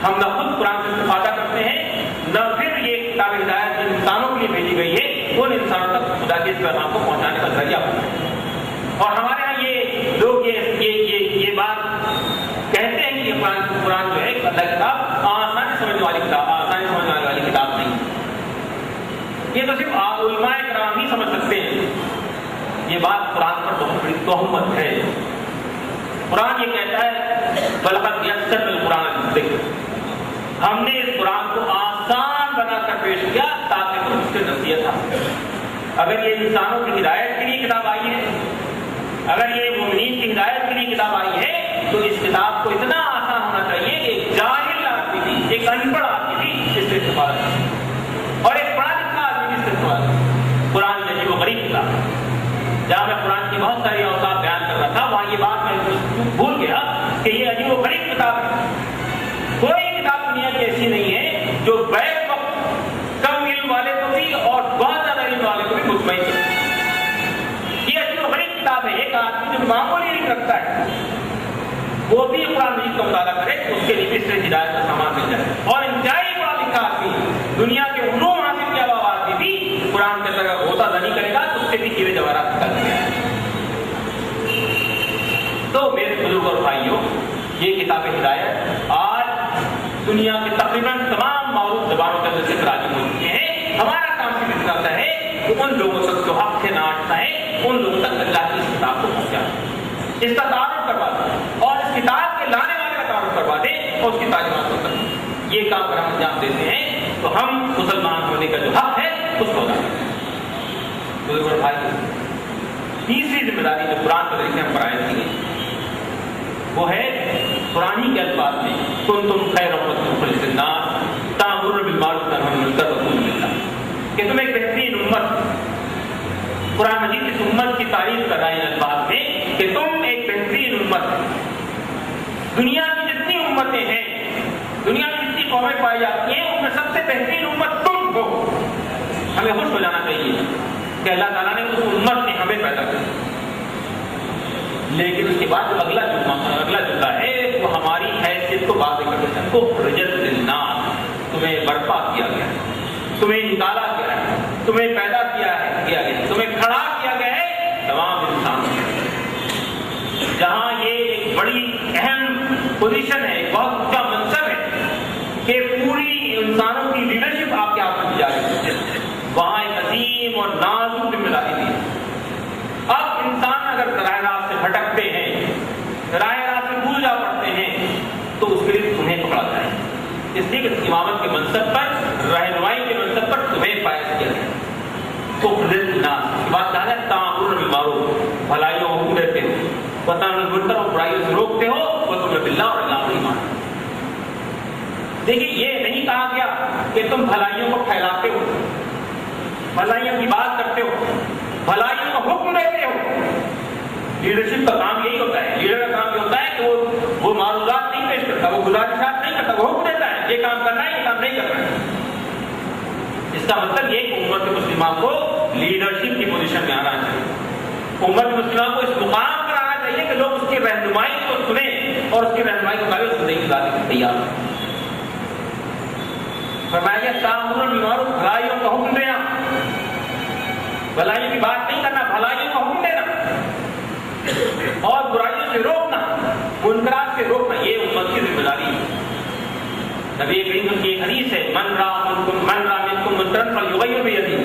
ہم نہ خود قرآن سے استفادہ کرتے ہیں، نہ پھر یہ کتاب ہدایت جن انسانوں کے لیے بھیجی گئی ہے ان انسانوں تک خدا کے اس پیغام کو پہنچانے کا ذریعہ بنا ہے۔ اور ہمارے یہاں یہ لوگ یہ بات کہتے ہیں کہ قرآن جو ہے اللہ کی کتاب آسانی سمجھنے والی کتاب نہیں، یہ تو صرف علماء کرام ہی سمجھ سکتے ہیں۔ یہ بات قرآن پر بہت بڑی تہمت ہے۔ قرآن یہ کہتا ہے بلقد یسرنا القرآن للذکر، ہم نے اس قرآن کو آسان بنا کر پیش کیا تاکہ تم اس سے نصیحت حاصل کرو۔ اگر یہ انسانوں کی ہدایت کے لیے کتاب آئی ہے، اگر یہ مومنین کی ہدایت کے لیے کتاب آئی ہے تو اس کتاب کو اتنا آسان ہونا چاہیے کہ ایک جاہل آدمی بھی، ایک ان پڑھ آدمی بھی اس سے استفادہ کرے اور ایک پڑھا لکھا آدمی بھی اس سے استفادہ کرے۔ قرآن یہ عجیب و غریب کتاب ہے۔ جہاں میں قرآن کی بہت ساری اوصاف بیان کر رہا تھا وہاں یہ بات میں بھول گیا کہ یہ عجیب و غریب کتاب ہے۔ کوئی کتاب دنیا کی ایسی نہیں ہے جو بیک وقت کم علم والے کو بھی اور بہت زیادہ علم والے کو بھی مطمئن کرے۔ یہ عجیب و غریب کتاب ہے۔ ایک آدمی جو معمولی علم رکھتا ہے وہ بھی قرآن مجید کا مطالعہ کرے اس کے لیے اس سے ہدایت کا سامان مل جائے، اور انتہائی پڑھا لکھا آدمی دنیا کے علوم حاصل کیا ہوا آدمی بھی قرآن کے اندر غوطہ زنی کرے گا تو اس سے بھی ہیرے جواہرات نکل جائیں۔ تو میرے بزرگ اور بھائیوں، یہ کتاب ہدایت آج دنیا کے تقریباً تمام معروف زبانوں کے اندر سے راجی ہو چکے ہیں۔ ہمارا کام صرف اتنا ہوتا ہے کہ ان لوگوں تک جو حق سے ناچتا ہے ان لوگوں تک اللہ کی اس کتاب کو پہنچانا، اس کا تعارف کروا دیں اور اس کتاب کے لانے والے کا تعارف کروا دیں اور اس کی تعلیمات کو کریں۔ یہ کام اگر ہم انجام دیتے ہیں تو ہم مسلمان ہونے کا جو حق ہے اس کو ادا کریں۔ بزرگ اور بھائی، تیسری ذمہ داری جو قرآن کے ذریعے ہم پر عائد کی ہے وہ ہے قرآن کے الفاظ میں کنتم خیر امۃ اخرجت للناس تأمرون بالمعروف وتنهون عن المنکر وتؤمنون باللہ، کہ تم ایک بہترین امت، قرآن مجید اس امت کی تعریف کر رہا ہے ان الفاظ میں کہ تم ایک بہترین امت، دنیا کی جتنی امتیں ہیں، دنیا میں جتنی قومیں پائی جاتی ہیں ان میں سب سے بہترین امت تم ہو۔ ہمیں خوش ہو جانا چاہیے کہ اللہ تعالیٰ نے اس امت نے ہمیں پیدا کیا، لیکن اس کے بعد جو اگلا جملہ ہے وہ ہماری حیثیت کو واضح کر دیتا ہے۔ اخرجت للناس، تمہیں برپا کیا گیا ہے، تمہیں نکالا گیا ہے، تمہیں پیدا کیا گیا ہے، تمہیں کھڑا کیا گیا ہے تمام انسانوں کے۔ جہاں یہ ایک بڑی اہم پوزیشن ہے، ایک بہت اونچا منصب ہے کہ پوری انسانوں کی لیڈرشپ آپ کے ہاتھ میں دی جا رہی ہے، وہاں ایک عظیم اور نازک ذمہ داری دی ہے۔ اب انسان اگر راہ راست سے بھٹکتے ہیں، راہ راست سے بھول جا پڑتے ہیں تو اس کے لیے تمہیں پکڑا جائے، اس لیے کہ امامت کے منصب پر، رہنمائی کے منصب پر تمہیں فائز کیا جائے۔ تو بات کہا ہے تأمرون بالمعروف، بھلائیوں کو حکم دیتے ہو، وتنہون عن المنکر، اور برائیوں سے روکتے ہو، وتؤمنون باللہ، اور اللہ پر ایمان۔ دیکھیے یہ نہیں کہا گیا کہ تم بھلائیوں کو پھیلاتے ہو، بھلائیوں کی بات کرتے ہو، بھلائیوں کا حکم دیتے ہو۔ لیڈرشپ کا کام یہی ہوتا ہے، لیڈر کا کام یہ ہوتا ہے کہ وہ معروضات نہیں پیش کرتا، وہ گزارشات نہیں کرتا، وہ حکم دیتا ہے یہ کام کرنا ہے، یہ کام نہیں کرنا ہے۔ اس کا مطلب یہ کہ امت مسلمہ کو لیڈرشپ کی پوزیشن میں آنا چاہیے، امت مسلمہ کو اس مقام پر آنا چاہیے کہ لوگ اس کی رہنمائی کو سنیں اور اس کی رہنمائی کے مطابق زندگی گزارنے کے تیار ہوں۔ فرمایا تأمرون بالمعروف، بھلائیوں کا حکم دینا، بھلائیوں کی بات نہیں کرنا، بھلائیوں کا حکم دینا، اور برائیوں سے روکنا، منکرات سے روکنا، یہ امت کی ذمہ داری ہے۔ نبی کریم کی ایک حدیث ہے من رأى منکم منکرا فلیغیرہ بیدہ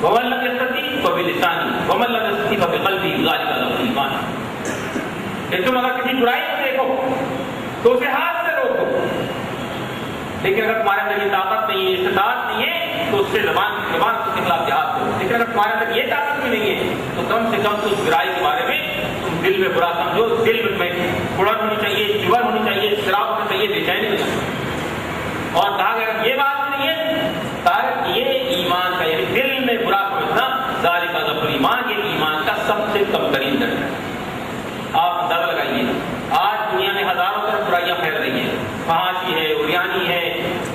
ومن لم یستطع فبلسانہ ومن لم یستطع فبقلبہ ذلک ضعف الایمان، کہ تم اگر کسی برائی کو دیکھو تو اسے ہاتھ سے روکو، لیکن اگر تمہارے اندر یہ طاقت نہیں ہے، استطاعت نہیں ہے تو اس سے زبان اس کے خلاف جہاد کرو، لیکن اگر تمہارے اندر یہ طاقت بھی نہیں ہے تو کم سے کم اس برائی کے بارے میں تم دل میں برا سمجھو، دل میں اڑن ہونی چاہیے، جبن ہونی چاہیے، اضطراب ہونا چاہیے، بے چینی ہونی چاہیے۔ اور کہا کہ اگر یہ بات نہیں ہے تاکہ یہ ایمان کا، یعنی دل میں برا سمجھنا، ذالک ضعف الایمان، یہ ایمان کا سب سے کم ترین درجہ ہے۔ آپ اندازہ لگائیے آج دنیا میں ہزاروں طرف برائیاں پھیل رہی ہیں، فحاشی ہے، عریانی ہے،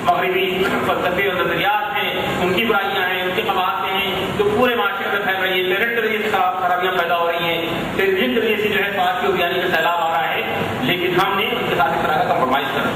مغربی فلسفے اور نظریات ہیں، ان کی برائیاں ہیں، ان کی قباحتیں ہیں جو پورے معاشرے میں پھیل رہی ہے، پیرنٹ کے ذریعے سے خرابیاں پیدا ہو رہی ہیں، ٹیلیویژن کے ذریعے سے جو ہے فحاشی اور عریانی کا سیلاب آ رہا ہے، لیکن ہم نے ان کے ساتھ اس طرح کا کمپرومائز کرنا۔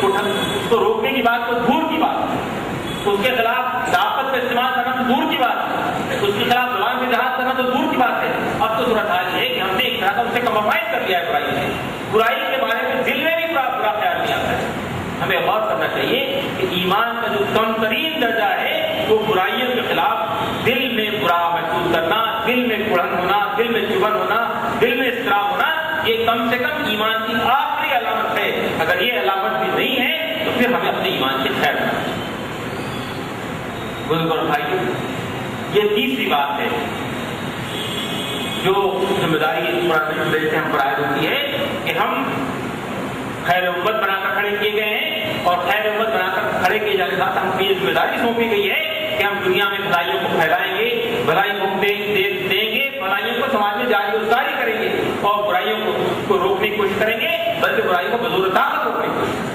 اس کو روکنے کی بات تو دور کی بات، اس کے خلاف طاقت کا استعمال کرنا تو دور کی بات ہے، اس کے خلاف زبان سے جہاد کرنا تو دور کی بات ہے۔ اب تو صورت حال یہ ہے کہ ہم نے ایک طرح کا اس سے کمپرومائز کر لیا ہے برائی سے، برائی کے بارے میں دل میں بھی برا خیال نہیں آتا ہے۔ ہمیں غور کرنا چاہیے کہ ایمان کا جو کم ترین درجہ ہے وہ برائیوں کے خلاف دل میں برا محسوس کرنا، دل میں کڑھن ہونا، دل میں چبھن ہونا، دل میں اضطراب ہونا، یہ کم سے کم ایمان کی آخری علامت ہے۔ اگر یہ علامت بھی نہیں ہے تو پھر ہمیں اپنے ایمان سے خیر کرنا چاہیے۔ بزرگ اور بھائیوں، یہ تیسری بات ہے جو ذمہ داری سے ہم پر عائد ہوتی ہے کہ ہم خیر امت بنا کر کھڑے کیے گئے ہیں، اور خیر امت بنا کر کھڑے کیے جانے کے ساتھ ہم کو یہ ذمہ داری سونپی گئی ہے کہ ہم دنیا میں بھلائیوں کو پھیلائیں گے، بھلائی کو دیں گے، بھلائیوں کو سماج میں جاری و ساری کریں گے، اور برائیوں کو روکنے کی کوشش کریں گے، بلکہ برائیوں کو بزرگ طاقت روکنے کی کوشش کریں گے۔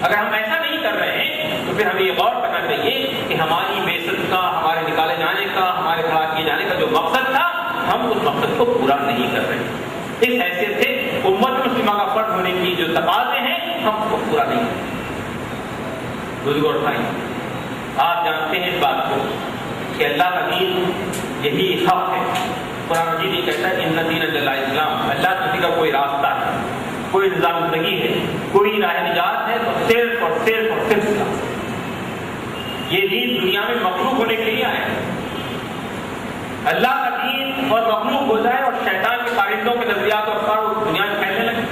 اگر ہم ایسا نہیں کر رہے ہیں تو پھر ہمیں یہ غور کرنا چاہیے کہ ہماری بعثت کا، ہمارے نکالے جانے کا، ہمارے کھڑا کیے جانے کا جو مقصد تھا، ہم اس مقصد کو پورا نہیں کر رہے۔ اس حیثیت سے امت مسلمہ کا فرد ہونے کی جو تقاضے ہیں ہم اس کو پورا نہیں کرتے۔ بزرگوں اور بھائی، آپ جانتے ہیں اس بات کو کہ اللہ کا دین یہی حق ہے۔ قرآن مجید یہ کہتا ہے ان دین عند اللہ اسلام، اللہ کسی کا کوئی راستہ ہے، کوئی نظام زندگی ہے، کوئی راہ نجات ہے تو صرف اور صرف اور صرف اسلام۔ یہ دین دنیا میں مخلوق ہونے کے لیے آیا ہے۔ اللہ کا دین اور مخلوق ہو جائے اور شیطان کے کارندوں کے نظریات اور افکار دنیا میں پھیلنے لگے،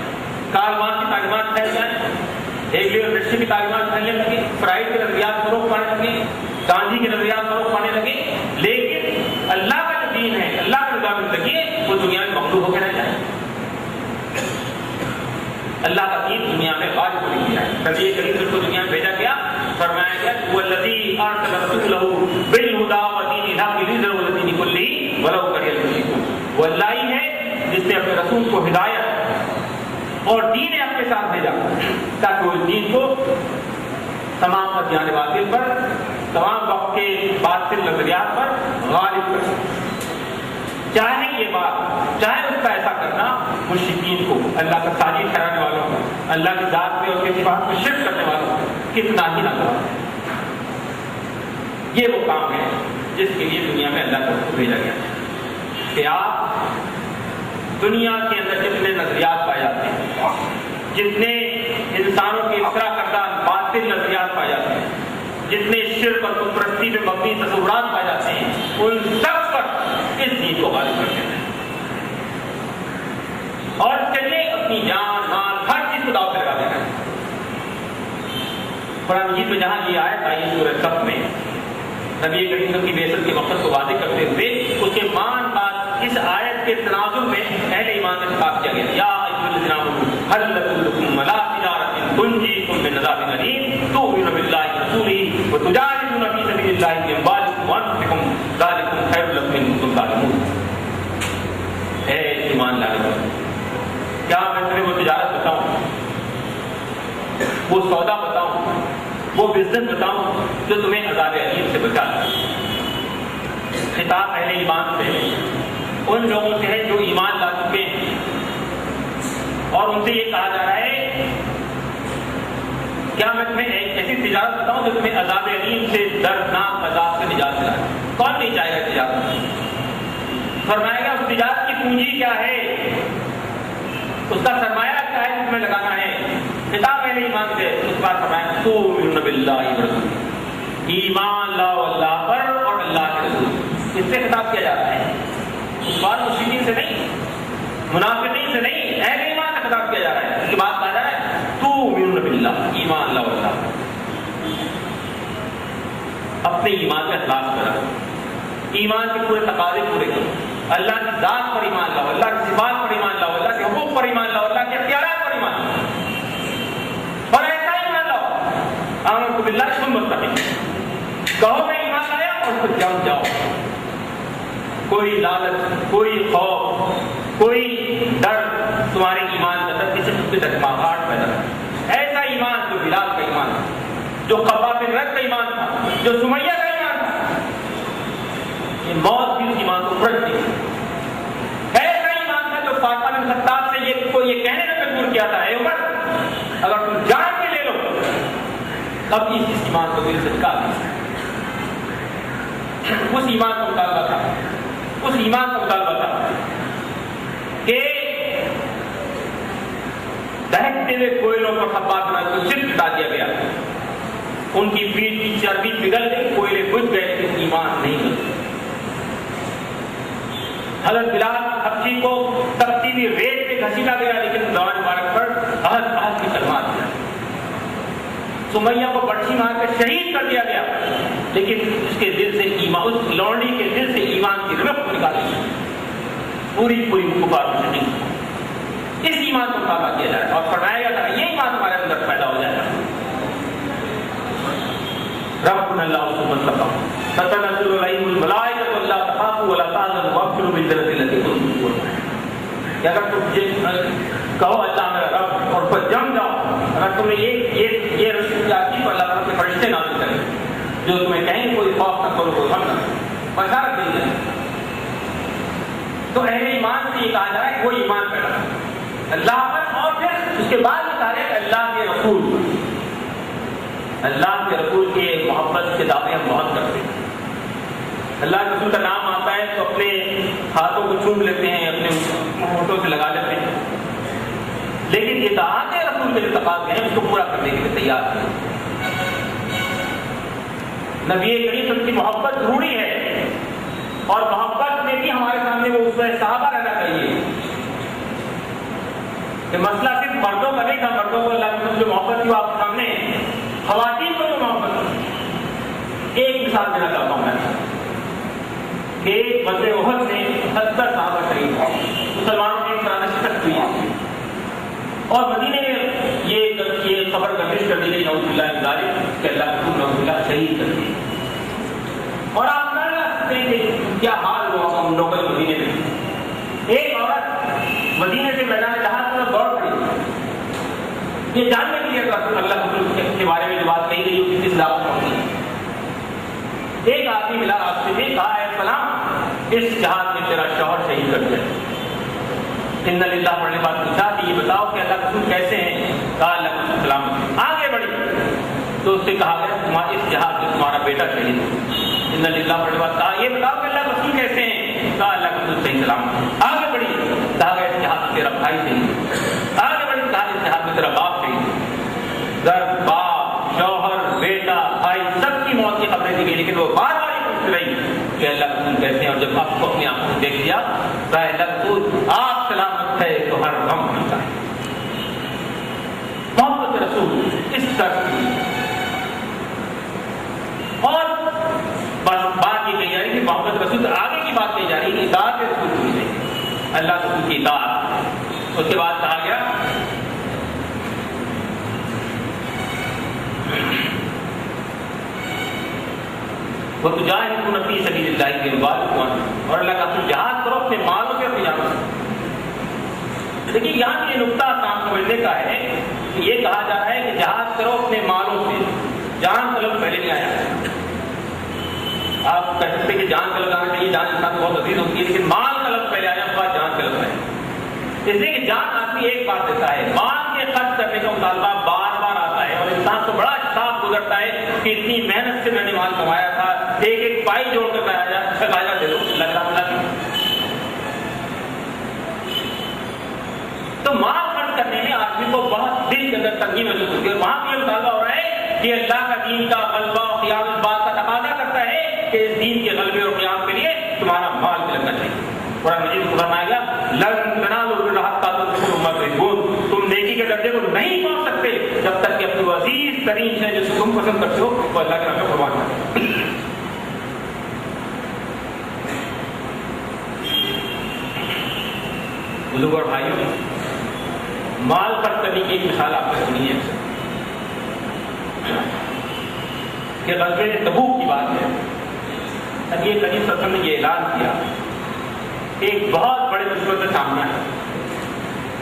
کارل مارکس کی تعلیمات پھیل جائیں، ہیگل اور نیٹشے کی تعلیمات پھیلنے لگے، فرائڈ کے نظریات فروغ پانے لگے، گاندھی کے نظریات فروغ پانے لگے، لیکن اللہ کا جو دین ہے، اللہ کا نظام زندگی ہے، وہ دنیا میں مخلوق ہو کے رہ جائے۔ اللہ کا دین دنیا میں غالب ہونے کی ہے۔ نبی کریم کو دنیا میں بھیجا گیا، فرمایا گیا والذی ارسل رسولہ بالہدی ودین الحق ليظهره على الدین کلہ ولو کرہ المشرکون۔ وہ اللہ ہی ہے جس نے اپنے رسول کو ہدایت اور دین حق کے ساتھ بھیجا تاکہ وہ دین کو تمام ادیان باطل پر، تمام وقت کے باطل نظریات پر غالب کر سکے۔ چاہے یہ بات، چاہے اس کا ایسا کرنا مشرکین کو، اللہ کا ساجد ٹھہرانے والوں کو، اللہ کی ذات پہ اور اس کی صفات کو شرک کرنے والوں کو کتنا ہی ناگوار ہے۔ یہ وہ کام ہے جس کے لیے دنیا میں اللہ کو بھیجا گیا کہ آپ دنیا کے اندر جتنے نظریات پائے جاتے ہیں، جتنے انسانوں کے اختراع کردہ باطل نظریات پائے جاتے ہیں، جتنے شرک اور بت پرستی پہ مبنی تصورات پائے جاتے ہیں، ان سب پر اس دین کو غالب کر دیتے ہیں اور چلیے اپنی جان مال ہر چیز کو داؤ پہ لگا دینا ہے۔ قرآن مجید میں جہاں یہ آیت آئی سورہ صف میں نبی کریم کی بعثت کے مقصد کو واضح کرتے ہوئے اس کے مان بعد اس آیت کے تناظر میں اہل ایمان سے خطاب کیا گیا، یا ایھا الذین آمنوا ھل لکم علی تجارۃ تنجیکم من عذاب الیم تؤمنون باللہ ورسولہ وتجاہدون فی سبیل اللہ باموالکم وانفسکم ذالکم خیر لکم ان کنتم تعلمون۔ اے ایمان لانے والے، کیا میں تمہیں وہ تجارت بتاؤں، وہ سودا بتاؤں، وہ بزنس بتاؤں جو تمہیں عذاب علیم سے بچاتا ہے۔ خطاب اہل ایمان سے، ان لوگوں سے ہے جو ایمان لا چکے ہیں، اور ان سے یہ کہا جا رہا ہے کیا میں تمہیں ایک ایسی تجارت بتاؤں جو تمہیں عذاب علیم سے، دردناک عذاب سے نجات دلائے۔ کون نہیں چاہے گا تجارت؟ فرمایا گیا اس تجارت کی پونجی کیا ہے، اس کا سرمایہ کیا ہے جو تمہیں لگانا ہے۔ خطاب اہل ایمان سے، اس بات فرمایا تؤمنون باللہ ورسولہ، ایمان لاؤ اللہ پر اور اللہ کے رسول۔ اس سے خطاب کیا جا رہا ہے، اس بات مشرکین سے نہیں، منافقین سے نہیں، اہل ایمان سے خطاب کیا جا رہا ہے۔ اس کی بات کہا جا رہا ہے تؤمنون باللہ، ایمان لاؤ اللہ پر۔ اپنے ایمان کا اخلاص کرو، ایمان کے پورے تقاضے پورے کرو، اللہ کی ذات پر ایمان لاؤ، اللہ کی صفات پر ایمان لاؤ، اللہ کے حقوق پر ایمان لاؤ، اللہ کے اختیارات پر ایمان لاؤ، اور ایسا ایمان لاؤ آمنت باللہ ثم استقم، کہو میں ایمان لایا اور پھر جم جاؤ۔ کوئی لالچ، کوئی خوف، کوئی ڈر تمہارے ایمان کا در کسی کے ڈگمگاہٹ پیدا کرے۔ ایسا ایمان جو بلال کا ایمان تھا، جو خباب بن رد کا ایمان تھا، جو سمیہ کا ایمان تھا، یہ موت بھی اس ایمان کو پلٹ دی۔ ایسا ایمان تھا جو فاطمہ بن خطاب سے یہ کہنے میں مجبور کیا تھا، اے عمر اگر تم اب اس ایمان کو دل سے نکال دیا. اس ایمان کا مطالبہ تھا کہ دہتے ہوئے کوئلوں پر خبات کو صرف ہٹا دیا گیا. ان کی پیٹ کی چربی پگھل گئی, کوئلے بجھ گئے, لیکن ایمان نہیں بجھا. حضرت بلال حبشی کو تپتی ہوئی ریت پہ گھسیٹا گیا, لیکن زبان مبارک پر احد کی کلمات دیا. سمیہ کو بڑچی مار کر شہید کر دیا گیا, لیکن اس کے دل سے ایمان, اس لونڈی کے دل سے ایمان کی رمق نکالی پوری کفار میں نہیں. اس ایمان کو مطالبہ کیا جائے اور فرمایا گیا یہ ایمان ہمارے اندر پیدا ہو جائے گا. ربنا اللہ ثم استقاموا تتنزل علیہم الملائکۃ الا تخافوا ولا تحزنوا وابشروا بالجنۃ التي کنتم توعدون. کہ اگر تم کہو اللہ میرا رب اور پر جم جاؤ, اگر تم نے یہ رسول آتی تو اللہ تعالیٰ کے فرشتے نازل کریں جو تمہیں کہیں کوئی خوف نہ کرو, کوئی غم نہ کرو, بشارت دیں گے. تو اہل ایمان سے یہ کہا جائے وہ ایمان پیدا اللہ پر, اور پھر اس کے بعد کہا جائے کہ اللہ کے رسول کی محبت کے دعوے ہم بہت کرتے ہیں. اللہ کے رسول کا نام آتا ہے تو اپنے ہاتھوں کو چوم لیتے ہیں, اپنے ہونٹوں سے لگا لیتے ہیں, لیکن یہ اطاعت رسول کے جو تقاضے ہیں اس کو پورا کرنے کے لیے تیار ہیں. نبی کریم کی محبت ضروری ہے, اور محبت میں بھی ہمارے سامنے وہ اسوہ صحابہ رہنا چاہیے. کہ مسئلہ صرف مردوں کا نہیں تھا, مردوں کو اللہ کے رسول جو محبت تھی وہ آپ کے سامنے, خواتین کو جو محبت. ایک مثال دینا چاہتا ہوں میں کہ غزوہ احد میں 70 صحابہ شہید ہوئے, مسلمانوں کی ایک شکست ہوئی ہے, اور مدینے میں یہ خبر گردش کر دی گئی نعوذ باللہ من ذالک کہ اللہ کے رسول نعوذ باللہ شہید کر دیے. اور آپ نہ سکتے ہیں کہ کیا حال ہوا ہم لوگوں کے مدینے میں. ایک عورت مدینے سے میدان جہاد میں دوڑ پڑی, یہ جاننے کے لیے اللہ کے بارے میں جو بات کہی گئی وہ کس علاقے میں ہوتی ہے. ایک آدمی ملا راستے میں, کہا اے فلاں اس جہاد میں تیرا شوہر شہید کر دیا. ان للہ پڑھنے بات پوچھا کہ یہ بتاؤ کہ اللہ کے رسول کیسے ہیں, کہا اللہ کے سلامت. آگے بڑھی تو اس سے کہا گیا اس جہاد میں تمہارا بیٹا شہید ہو. ان للہ پڑھنے بات کہا یہ بتاؤ کہ اللہ کے رسول کیسے ہیں, کہا اللہ کے رسول صحیح سلامت. آگے بڑھی کہا گیا اس جہاد میں تیرا بھائی شہید. آگے بڑھی کہا اس جہاد میں تیرا باپ شہید. گھر باپ شوہر بیٹا بھائی سب کی موت کی خبریں دی گئی, لیکن وہ بار بار یہ پوچھ رہی کہ اللہ کے رسول کیسے ہیں. اور جب آپ کو اپنی آنکھوں سے دیکھ لیا تو اللہ کے رسول آپ سلامت ہے تو ہر غم ہوتا ہے. محبت رسول اس طرح کی. اور بات یہ کہی جا رہی ہے کہ محبت رسول آگے کی بات کہی جا رہی ہے, اطاعت رسول کی نہیں, اللہ کے رسول کی اطاعت. اس کے بعد کہا گیا وَتُجَاهِدُونَ فِي سَبِيلِ اللَّهِ بِأَمْوَالِكُمْ, اور اللہ کا رسول جہاد کرو اپنے مالوں سے, اپنی جانوں سے. دیکھیے یہاں یہ نقطہ آسان سمجھنے کا ہے کہ یہ کہا جا رہا ہے کہ جہاد کرو اپنے مالوں سے. جان کا لفظ پہلے نہیں آیا. آپ کہہ سکتے کہ جان کا لفظ آنا چاہیے, جان انسان بہت عزیز ہوتی ہے, لیکن مال کا لفظ پہلے آیا, اس بعد جان کا لفظ ہے. اس لیے کہ جان آدمی ایک بات دیتا ہے, مال کے خرچ کرنے کا مطالبہ بار بار آتا ہے, اور انسان کو بڑا احساس گزرتا ہے کہ اتنی محنت سے میں نے مال کمایا تھا, ایک ایک پائی جوڑ کر لگایا دے دو لگ رہا. تو مال خرچ کرنے میں آدمی کو بہت دل کے اندر تنگی محسوس ہوتی ہے, اور وہاں بھی یہ مطالبہ ہو رہا ہے کہ اللہ کا دین کا غلبہ اور قیام اس بات کا تقاضا کرتا ہے کہ اس دین کے غلبے اور قیام کے لیے تمہارا مال بھی لگنا چاہیے. قرآن مجید کو فرمایا گیا لن تنالوا البر حتى تنفقوا مما تحبون, تم نیکی کے درجے کو نہیں پہنچ سکتے جب تک کہ اپنی عزیز ترین ہے جس کو تم پسند کرتے ہو وہ اللہ کے راہ میں قربان کرو. بزرگ اور بھائیوں, مال خرچ کرنے کی ایک مثال آپ نے سنی ہے کہ غزوہ تبوک کی بات ہے. نبی کریم صلی اللہ علیہ وسلم نے یہ اعلان کیا ایک بہت بڑے دشمن کا سامنا ہے,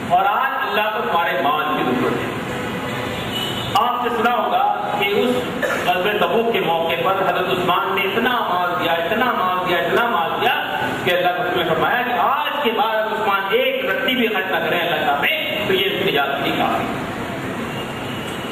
اور آج اللہ کو تمہارے مال کی ضرورت ہے. آپ نے سنا ہوگا کہ اس غزوہ تبوک کے موقع پر حضرت عثمان نے اتنا مال دیا کہ اللہ کے رسول نے فرمایا کہ آج کے بعد اگر عثمان ایک رتی بھی خرچ نہ کریں اللہ تعالیٰ میں تو یہ نجات نہیں کافی.